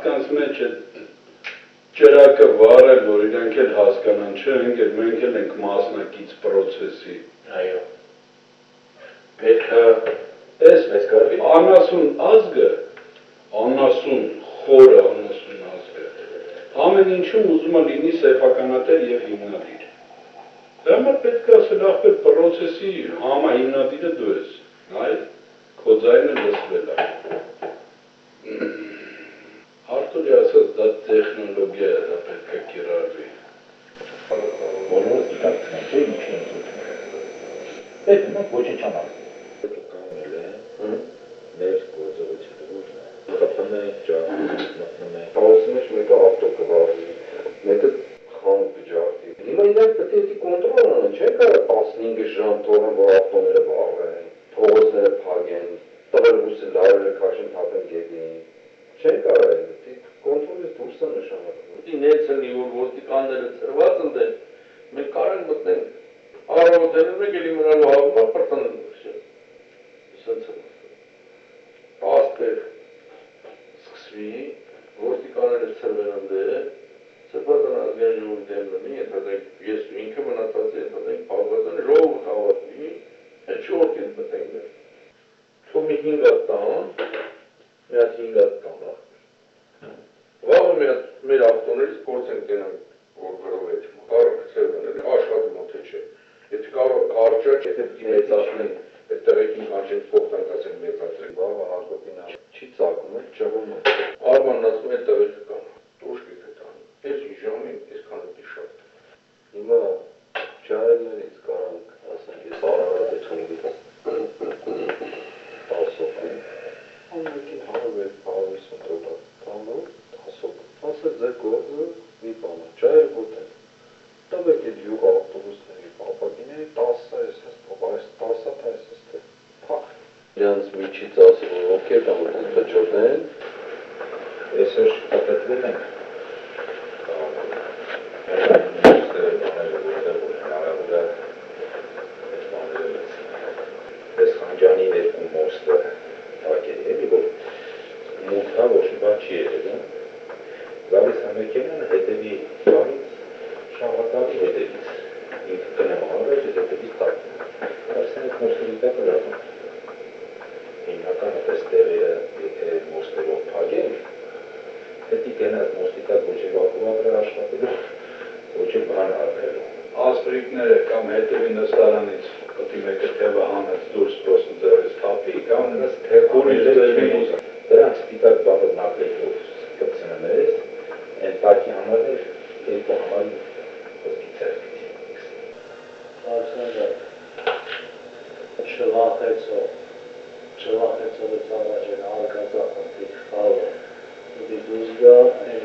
մարդկանց մեջ է ճրակը վարել, որ իրանք էլ հասկանան, չէ, մենք էլ ենք մասնակից process-ի։ Այո։ Պետք է ես մեծ կարելի անասուն ազգը, անասուն խորը անասուն ազգը, ամեն ինչում ուզում է լինի սեփականատեր եւ հիմնադիր։ Դա համար պետք է ասել ախպեր process-ի համահիմնադիրը դու ես, այ քո ձայնը լսվել է։ Արտուրի ասած դա տեխնոլոգիա է, դա պետք է կիրառվի։ բոլորը դիտարկում են, ինչի են զուտում։ Պետք է ոչինչ անել։ Մեր գործողությունները խփում են ջահում, մտնում են։ Փոսի մեջ մեկը ավտո կվարի, մեկը խանութ կջարդի։ Հիմա իրանք պետք է կոնտրոլ անեն, չեն կարող 15 ժամ թողեն, որ ավտոները վառվեն, փողոցները փակեն, տղերբուսը լարերը քաշեն, թափեն գետին։ Չեն կարող, կոնտրոլից դուրս է նշանակում։ Ինեցնի, որ ոստիկանները ծրված ընդեն, մենք կարող ենք մտնենք առավոտերն մեկ էլի մնալու հավումա պրտանեն դուրս։ Սենց է։ Աստեղ սկսվի, ոստիկանները ծրվեն ընդեն, ծրվածան ազգային ժողովի դեմ լինի, ենթադրենք ես ու ինքը մնացած է, ենթադրենք պաղվածան ժողովը հավատվի, այդ շողորդ ենք մտնենք մեր։ Թո մի 5 հատ տան, մի հատ 5 հատ տան Վաղը մեր ավտոներից փորձ ենք տենանք, որ գրով է, կարը կծերվեն, աշխատում է թե չէ, եթե կարը կարճա, եթե մեծացնեն, այդ տեղեքին կանչենք փոխտանք ասենք մեծացրենք, վաղը հարկոտին չի ծակում է, ճղում է։ Արմանն ասում է տեղեքը կան, տոշկեք է տանի, ես ժամին, ես քանետի շատ։ Հիմա ջահելներից կարանք, ասենք, ես արարատ է չնգի տասով են, ամենքին հարով է, հարավիսում դոլար, տանով, տասով, ասել ձեր գործը մի բանը, ջահել գոտեն, տվեք էդ յուղ ավտոբուսների պապակիների 10 այս հստով, այս 10 հատ այս հստով, պախ։ Իրանց միջից ասել, որ ովքեր կամ որ տճոտ են, Այսօր շտապետվել ենք։ Այս խանջանի ներքուն մոստը հակերի էլի, որ մուտքա ոչ մի բան չի եղել, գալիս ամեկենան հետևի բանից, շաղատալի հետևից, ինքը կնեմ հանրեջ, ես հետևից տակում։ Արսեն այդ մոստերի տակը լատում։ Հիմնական այդպես տեղերը, եթե մոստերով պագեն, հետի կենած մոստիկատ ոչ է վակուվատր աշխատելու, ոչ է բան արնելու։ Ասպրիկները կամ հետևի նստարանից կտի մեկը թևը հանած դուրս պրոսն ձերից թապի, կամ նս ուրիշ ձերվի Դրանք սպիտակ բաղը նապլեկով կպցնում ես, են տակի համարներ, երկու համարի ոսկի ծերկից։ Ալեքսանդր, չվախեցով է ծավաճ են արկածախնդիր խաղը, ուդի դուզ գա, են